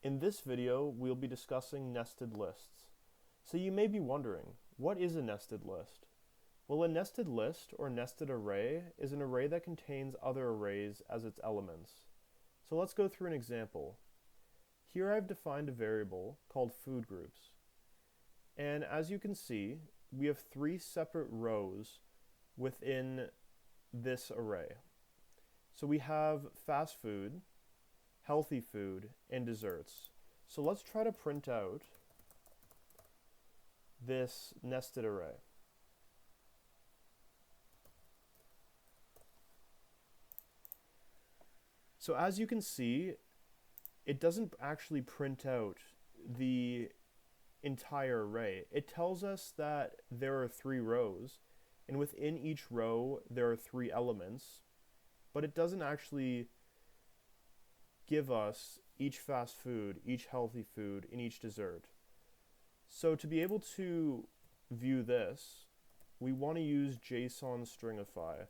In this video, we'll be discussing nested lists. So you may be wondering, what is a nested list? Well, a nested list or nested array is an array that contains other arrays as its elements. So let's go through an example. Here I've defined a variable called food groups. And as you can see, we have three separate rows within this array. So we have fast food, healthy food, and desserts. So let's try to print out this nested array. So as you can see, it doesn't actually print out the entire array. It tells us that there are three rows, and within each row there are three elements, but it doesn't actually give us each fast food, each healthy food, and each dessert. So to be able to view this, we want to use JSON stringify,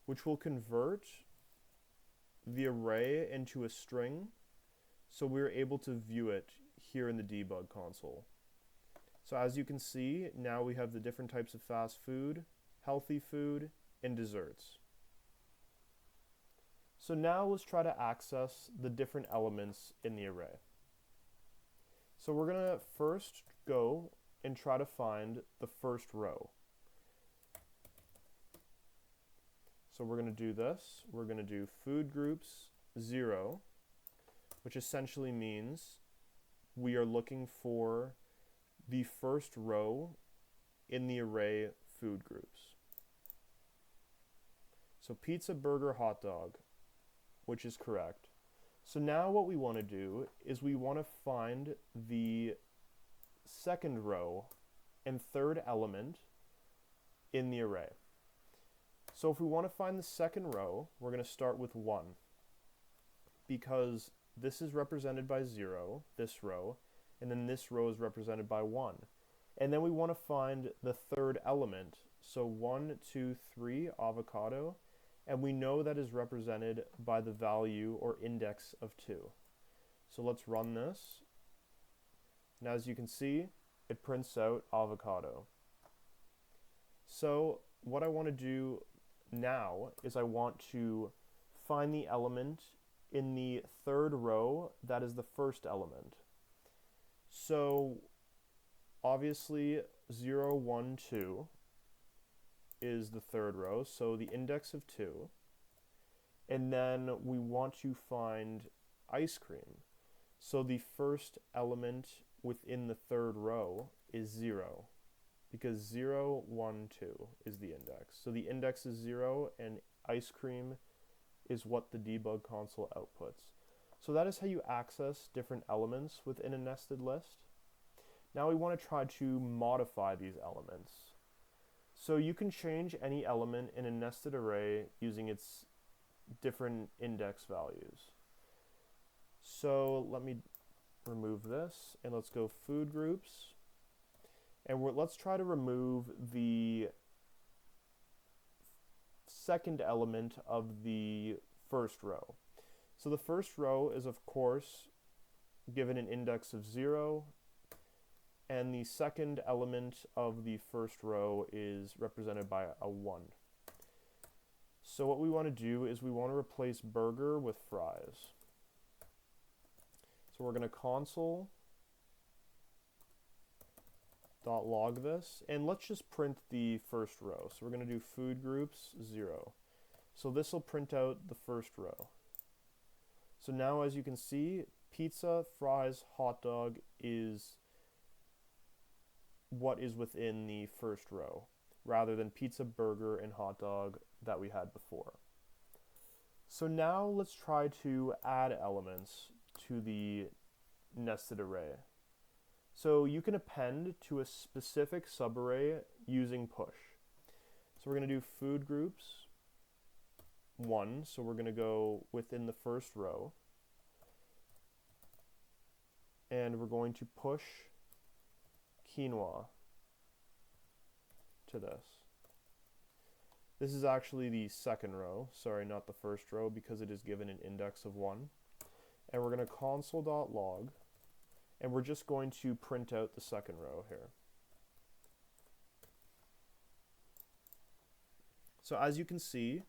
which will convert the array into a string so we're able to view it here in the debug console. So as you can see, now we have the different types of fast food, healthy food, and desserts. So now let's try to access the different elements in the array. So we're going to first go and try to find the first row. So we're going to do this. We're going to do food groups 0, which essentially means we are looking for the first row in the array food groups. So pizza, burger, hot dog, which is correct. So now what we want to do is we want to find the second row and third element in the array. So if we want to find the second row, we're going to start with 1, because this is represented by 0, this row, and then this row is represented by 1. And then we want to find the third element, so 1, 2, 3, avocado, and we know that is represented by the value or index of 2. So let's run this. And as you can see, it prints out avocado. So what I want to do now is I want to find the element in the third row that is the first element. So obviously 0, 1, 2 is the third row, so the index of 2. And then we want to find ice cream. So the first element within the third row is 0, because 0, 1, 2 is the index. So the index is 0, and ice cream is what the debug console outputs. So that is how you access different elements within a nested list. Now we want to try to modify these elements. So you can change any element in a nested array using its different index values. So let me remove this, and let's go food groups. And let's try to remove the second element of the first row. So the first row is, of course, given an index of 0, and the second element of the first row is represented by a 1. So what we want to do is we want to replace burger with fries. So we're going to console.log this, and let's just print the first row. So we're going to do food groups 0. So this will print out the first row. So now as you can see, pizza, fries, hot dog is what is within the first row, rather than pizza, burger, and hot dog that we had before. So now let's try to add elements to the nested array. So you can append to a specific subarray using push. So we're going to do food groups 1, so we're going to go within the first row, and we're going to push quinoa to this. This is actually the second row, sorry, not the first row, because it is given an index of 1. And we're going to console.log and we're just going to print out the second row here. So as you can see,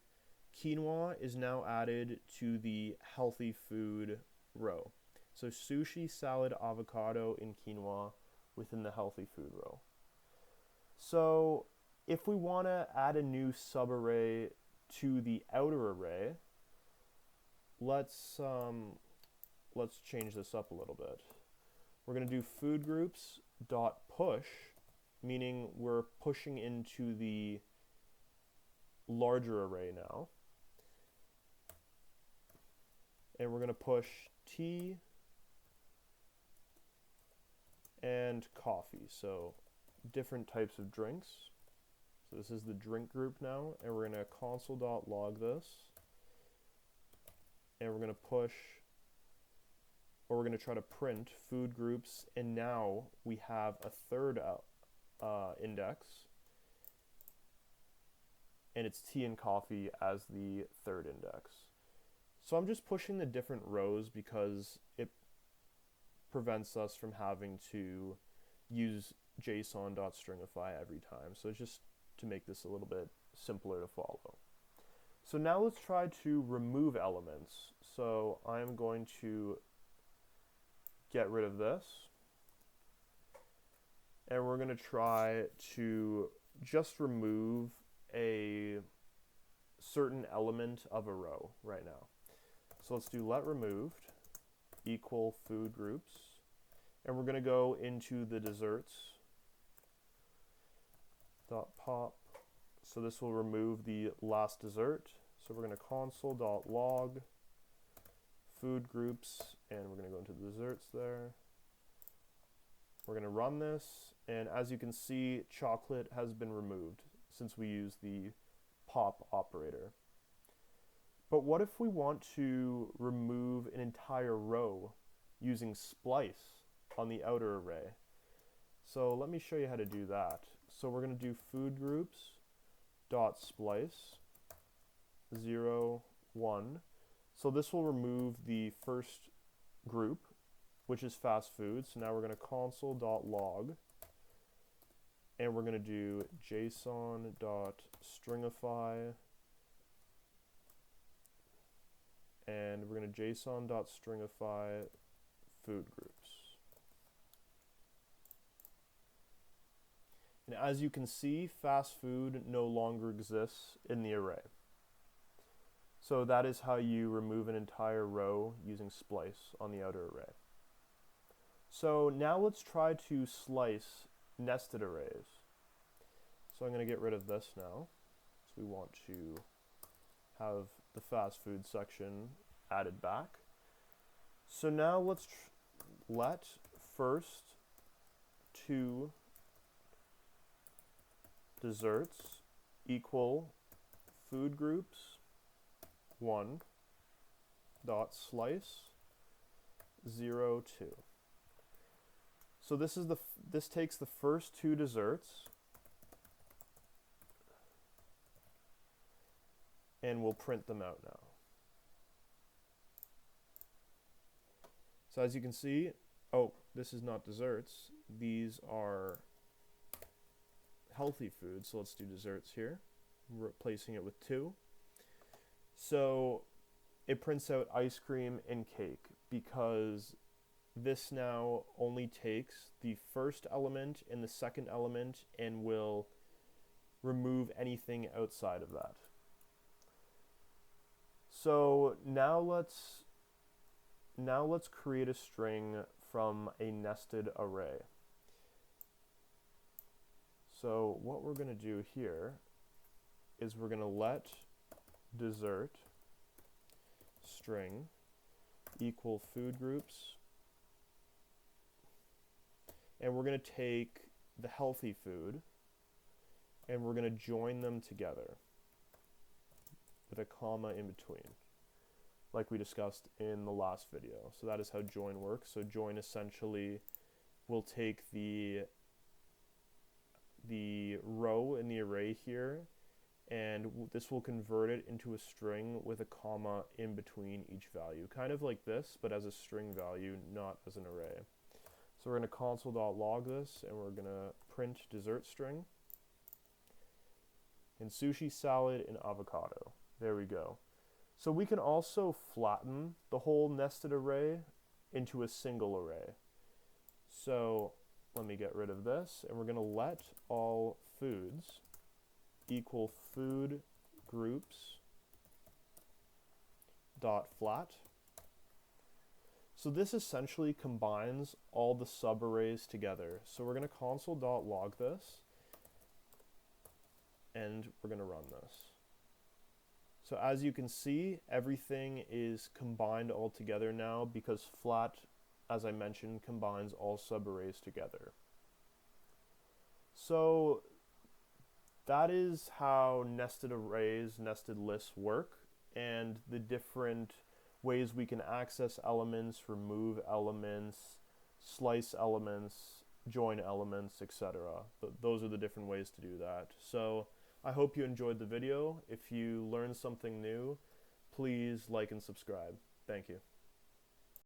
quinoa is now added to the healthy food row. So sushi, salad, avocado, and quinoa within the healthy food row. So if we want to add a new subarray to the outer array, let's change this up a little bit. We're going to do food groups dot push, meaning we're pushing into the larger array now. And we're going to push tea and coffee, so different types of drinks. So this is the drink group now, and we're going to console.log this, and we're going to push, or we're going to try to print food groups, and now we have a third index, and it's tea and coffee as the third index. So I'm just pushing the different rows because it prevents us from having to use json.stringify every time. So it's just to make this a little bit simpler to follow. So now let's try to remove elements. So I'm going to get rid of this, and we're going to try to just remove a certain element of a row right now. So let's do let removed equal food groups, and we're going to go into the desserts dot pop. So this will remove the last dessert. So we're going to console.log food groups, and we're going to go into the desserts there. We're going to run this, and as you can see, chocolate has been removed since we use the pop operator. But what if we want to remove an entire row using splice on the outer array? So let me show you how to do that. So we're going to do food groups dot splice 0, 1. So this will remove the first group, which is fast food. So now we're going to console.log, and we're going to do json.stringify, and we're going to json.stringify food groups. And as you can see, fast food no longer exists in the array. So that is how you remove an entire row using splice on the outer array. So now let's try to slice nested arrays. So I'm going to get rid of this now. So we want to have the fast food section added back. So now let's let first two desserts equal food groups 1 dot slice 0, 2. So this takes the first two desserts and we'll print them out now. So as you can see, oh, this is not desserts. These are healthy foods. So let's do desserts here. We're replacing it with 2. So it prints out ice cream and cake because this now only takes the first element and the second element and will remove anything outside of that. So now let's create a string from a nested array. So what we're going to do here is we're going to let dessert string equal food groups, and we're going to take the healthy food and we're going to join them together with a comma in between, like we discussed in the last video. So that is how join works. So join essentially will take the row in the array here, and this will convert it into a string with a comma in between each value, kind of like this, but as a string value, not as an array. So we're going to console.log this, and we're going to print dessert string. And sushi, salad, and avocado. There we go. So we can also flatten the whole nested array into a single array. So let me get rid of this, and we're going to let all foods equal food groups dot flat. So this essentially combines all the subarrays together. So we're going to console.log this, and we're going to run this. So as you can see, everything is combined all together now because flat, as I mentioned, combines all subarrays together. So that is how nested arrays, nested lists work, and the different ways we can access elements, remove elements, slice elements, join elements, etc. Those are the different ways to do that. So I hope you enjoyed the video. If you learned something new, please like and subscribe. Thank you.